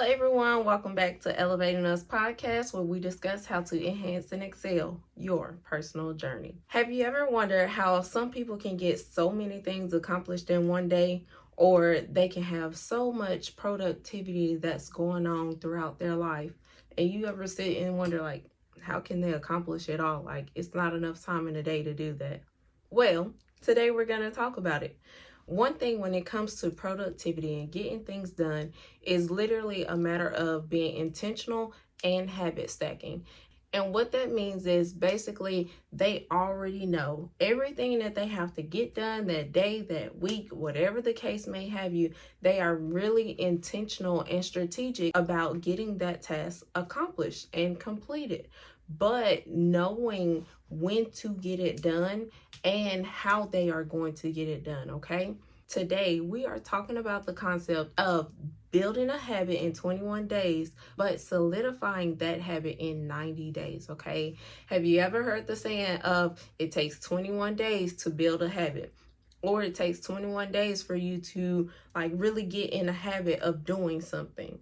everyone, welcome back to Elevating Us podcast, where we discuss how to enhance and excel your personal journey. Have you ever wondered how some people can get so many things accomplished in one day, or they can have so much productivity that's going on throughout their life? And you ever sit and wonder, like, how can they accomplish it all? Like, it's not enough time in a day to do that. Well, today we're going to talk about it. One thing when it comes to productivity and getting things done is literally a matter of being intentional and habit stacking. And what that means is basically they already know everything that they have to get done that day, that week, whatever the case may have you. They are really intentional and strategic about getting that task accomplished and completed. But knowing when to get it done and how they are going to get it done, okay? Today, we are talking about the concept of building a habit in 21 days, but solidifying that habit in 90 days, okay? Have you ever heard the saying of it takes 21 days to build a habit? Or it takes 21 days for you to really get in a habit of doing something.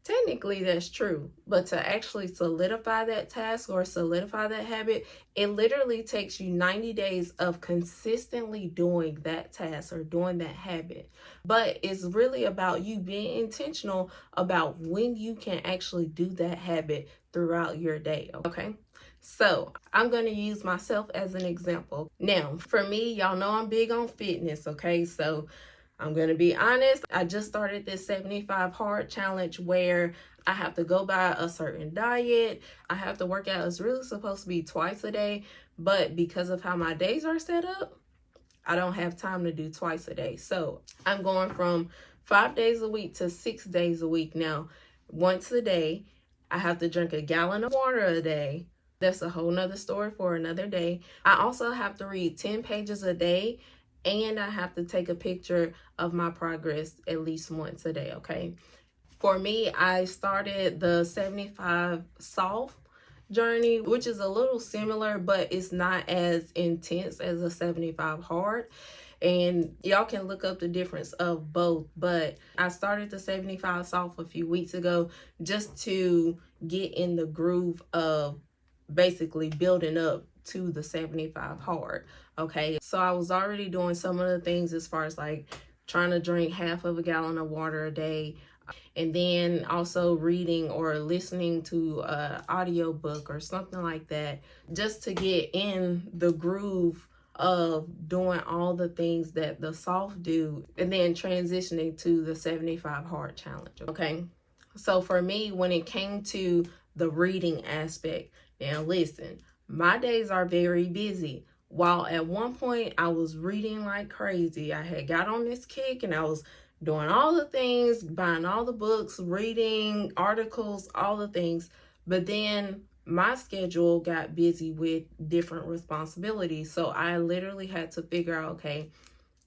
Technically, that's true, but to actually solidify that task or solidify that habit, it literally takes you 90 days of consistently doing that task or doing that habit. But it's really about you being intentional about when you can actually do that habit throughout your day, okay? So I'm going to use myself as an example. Now, for me, y'all know I'm big on fitness, okay? So I'm going to be honest, I just started this 75 hard challenge where I have to go by a certain diet. I have to work out. It's really supposed to be twice a day, but because of how my days are set up, I don't have time to do twice a day. So I'm going from 5 days a week to 6 days a week. Now, once a day, I have to drink a gallon of water a day. That's a whole nother story for another day. I also have to read 10 pages a day. And I have to take a picture of my progress at least once a day, okay? For me, I started the 75 soft journey, which is a little similar, but it's not as intense as a 75 hard. And y'all can look up the difference of both. But I started the 75 soft a few weeks ago just to get in the groove of basically building up to the 75 hard. Okay, so I was already doing some of the things as far as trying to drink half of a gallon of water a day, and then also reading or listening to an audio book or something like that, just to get in the groove of doing all the things that the soft do, and then transitioning to the 75 hard challenge. Okay, so for me, when it came to the reading aspect, now listen, my days are very busy. While at one point I was reading like crazy, I had got on this kick and I was doing all the things, buying all the books, reading articles, all the things. But then my schedule got busy with different responsibilities. So I literally had to figure out, okay,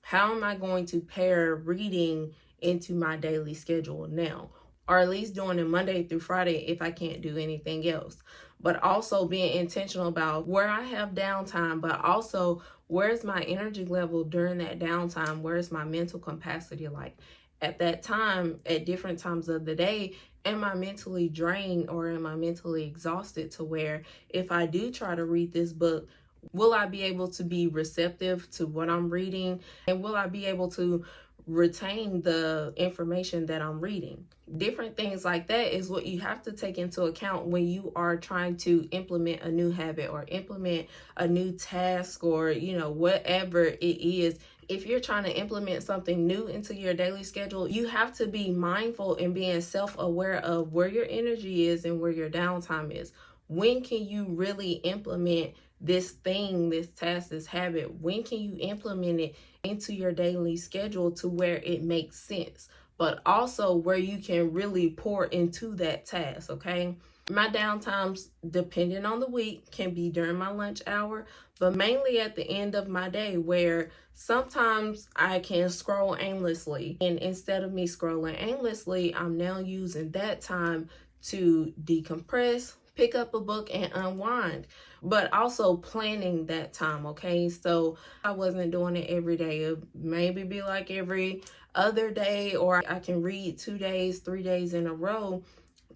how am I going to pair reading into my daily schedule now? Or at least doing it Monday through Friday if I can't do anything else. But also being intentional about where I have downtime, but also where's my energy level during that downtime? Where's my mental capacity like? At that time, at different times of the day, am I mentally drained or am I mentally exhausted to where if I do try to read this book, will I be able to be receptive to what I'm reading? And will I be able to retain the information that I'm reading? Different things like that is what you have to take into account when you are trying to implement a new habit or implement a new task or, whatever it is. If you're trying to implement something new into your daily schedule, you have to be mindful and being self-aware of where your energy is and where your downtime is. When can you really implement this thing, this task, this habit? When can you implement it into your daily schedule to where it makes sense, but also where you can really pour into that task, okay? My downtimes, depending on the week, can be during my lunch hour, but mainly at the end of my day, where sometimes I can scroll aimlessly. And instead of me scrolling aimlessly, I'm now using that time to decompress, pick up a book and unwind, but also planning that time, okay? So I wasn't doing it every day. It maybe be like every other day, or I can read 2 days, 3 days in a row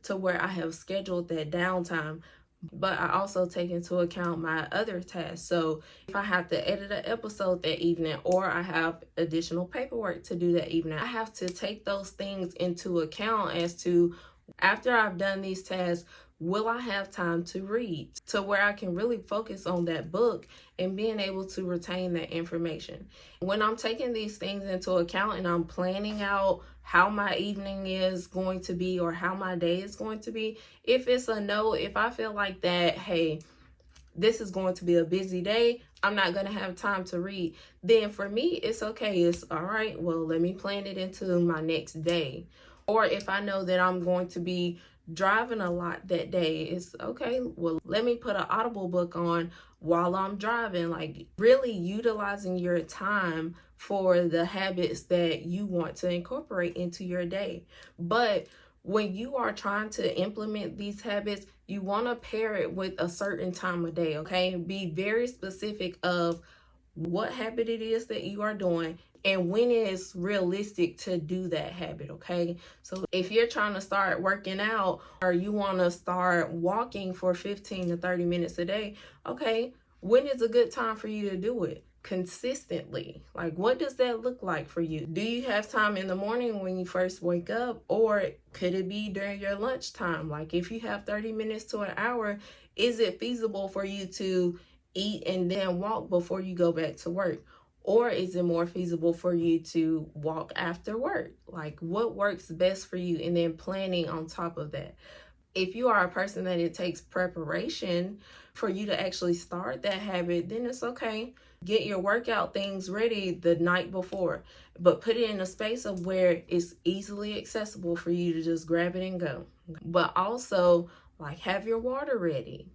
to where I have scheduled that downtime. But I also take into account my other tasks. So if I have to edit an episode that evening, or I have additional paperwork to do that evening, I have to take those things into account as to, after I've done these tasks, will I have time to read, to where I can really focus on that book and being able to retain that information. When I'm taking these things into account and I'm planning out how my evening is going to be or how my day is going to be, if it's a no, if I feel like that, hey, this is going to be a busy day, I'm not going to have time to read, then for me, it's okay. It's all right. Well, let me plan it into my next day. Or if I know that I'm going to be driving a lot that day, it's okay. Well, let me put an Audible book on while I'm driving. Like, really utilizing your time for the habits that you want to incorporate into your day. But when you are trying to implement these habits, you want to pair it with a certain time of day, okay? Be very specific of what habit it is that you are doing and when it's realistic to do that habit, okay? So if you're trying to start working out, or you want to start walking for 15 to 30 minutes a day, okay, when is a good time for you to do it? Consistently. Like, what does that look like for you? Do you have time in the morning when you first wake up, or could it be during your lunchtime? Like, if you have 30 minutes to an hour, is it feasible for you to eat and then walk before you go back to work? Or is it more feasible for you to walk after work? Like, what works best for you? And then planning on top of that. If you are a person that it takes preparation for you to actually start that habit, then it's okay. Get your workout things ready the night before, but put it in a space of where it's easily accessible for you to just grab it and go. But also, like, have your water ready.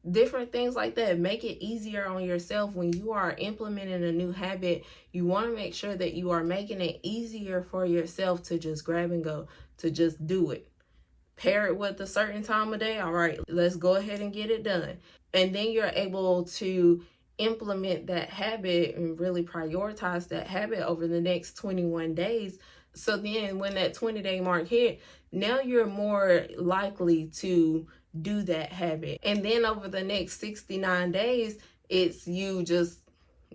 Different things like that. Make it easier on yourself when you are implementing a new habit. You want to make sure that you are making it easier for yourself to just grab and go, to just do it. Pair it with a certain time of day. All right, let's go ahead and get it done. And then you're able to implement that habit and really prioritize that habit over the next 21 days. So then when that 20-day mark hit, now you're more likely to do that habit. And then over the next 69 days, it's you just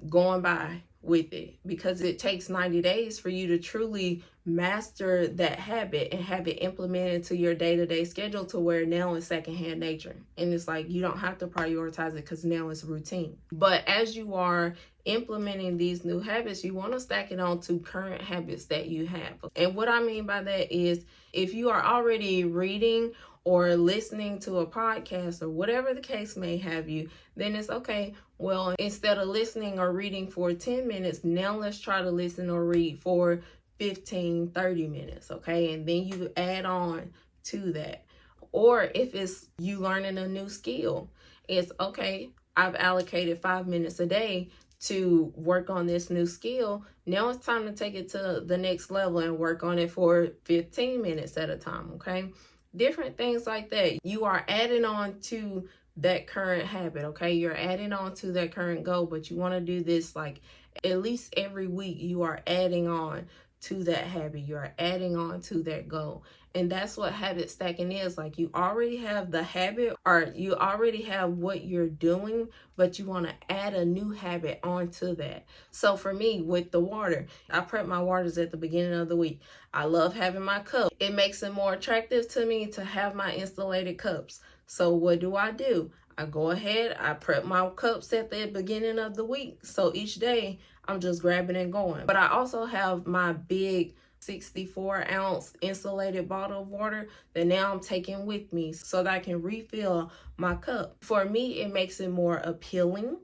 going by with it, because it takes 90 days for you to truly master that habit and have it implemented to your day-to-day schedule, to where now it's secondhand nature. And it's like, you don't have to prioritize it because now it's routine. But as you are implementing these new habits, you want to stack it on to current habits that you have. And what I mean by that is, if you are already reading or listening to a podcast or whatever the case may have you, then it's okay. Well, instead of listening or reading for 10 minutes, now let's try to listen or read for 15, 30 minutes, okay? And then you add on to that. Or if it's you learning a new skill, it's okay, I've allocated 5 minutes a day to work on this new skill. Now it's time to take it to the next level and work on it for 15 minutes at a time, okay? Different things like that. You are adding on to that current habit, okay? You're adding on to that current goal, but you want to do this like at least every week. You are adding on to that habit. You're adding on to that goal. And that's what habit stacking is. Like, you already have the habit, or you already have what you're doing, but you want to add a new habit onto that. So for me, with the water, I prep my waters at the beginning of the week. I love having my cup. It makes it more attractive to me to have my insulated cups. So what do? I go ahead, I prep my cups at the beginning of the week. So each day I'm just grabbing and going. But I also have my big 64-ounce insulated bottle of water that now I'm taking with me so that I can refill my cup. For me, it makes it more appealing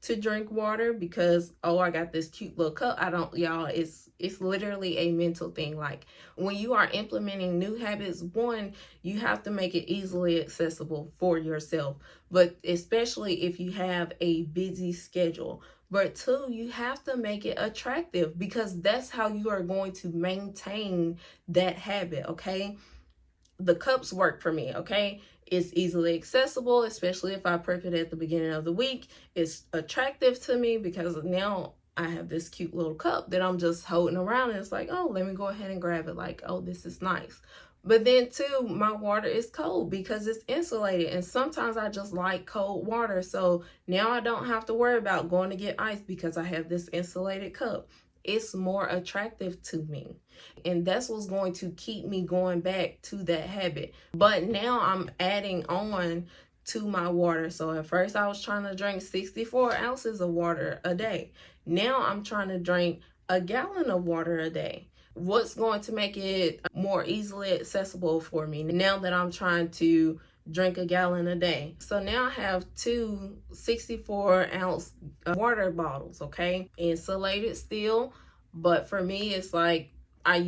to drink water because, oh, I got this cute little cup. Y'all, it's literally a mental thing. Like, when you are implementing new habits, one, you have to make it easily accessible for yourself, but especially if you have a busy schedule. But two, you have to make it attractive, because that's how you are going to maintain that habit, okay? The cups work for me, okay? It's easily accessible, especially if I prep it at the beginning of the week. It's attractive to me because now I have this cute little cup that I'm just holding around, and it's like, oh, let me go ahead and grab it. Like, oh, this is nice. But then too, my water is cold because it's insulated, and sometimes I just like cold water. So now I don't have to worry about going to get ice because I have this insulated cup. It's more attractive to me, and that's what's going to keep me going back to that habit. But now I'm adding on to my water. So at first I was trying to drink 64 ounces of water a day. Now I'm trying to drink a gallon of water a day. What's going to make it more easily accessible for me now that I'm trying to drink a gallon a day? So now I have two 64-ounce water bottles, okay? Insulated still, but for me, it's like I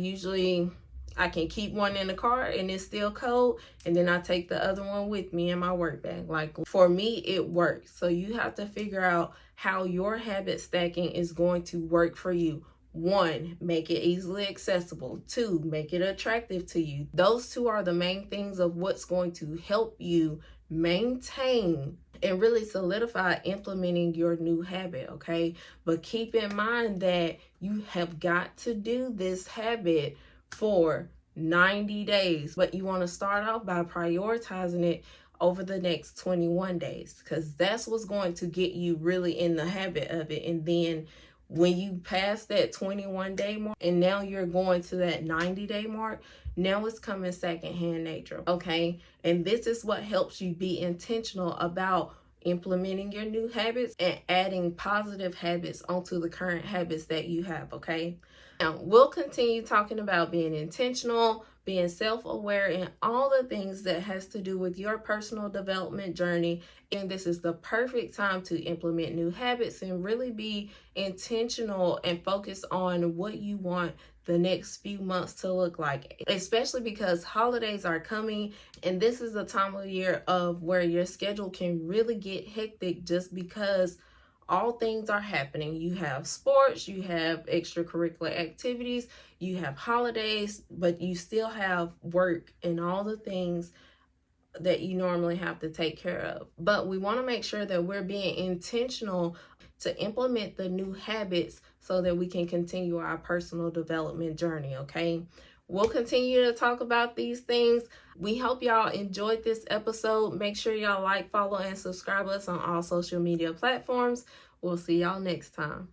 can keep one in the car and it's still cold, and then I take the other one with me in my work bag. Like, for me, it works. So you have to figure out how your habit stacking is going to work for you. 1, make it easily accessible. 2, make it attractive to you. Those 2 are the main things of what's going to help you maintain and really solidify implementing your new habit, okay? But keep in mind that you have got to do this habit for 90 days, but you want to start off by prioritizing it over the next 21 days, because that's what's going to get you really in the habit of it. And then when you pass that 21-day mark and now you're going to that 90-day mark, now it's coming secondhand nature, okay? And this is what helps you be intentional about implementing your new habits and adding positive habits onto the current habits that you have, okay? Now, we'll continue talking about being intentional, being self-aware, and all the things that has to do with your personal development journey. And this is the perfect time to implement new habits and really be intentional and focus on what you want the next few months to look like, especially because holidays are coming, and this is the time of year of where your schedule can really get hectic just because all things are happening. You have sports, you have extracurricular activities, you have holidays, but you still have work and all the things that you normally have to take care of. But we want to make sure that we're being intentional to implement the new habits so that we can continue our personal development journey, okay? We'll continue to talk about these things. We hope y'all enjoyed this episode. Make sure y'all like, follow, and subscribe us on all social media platforms. We'll see y'all next time.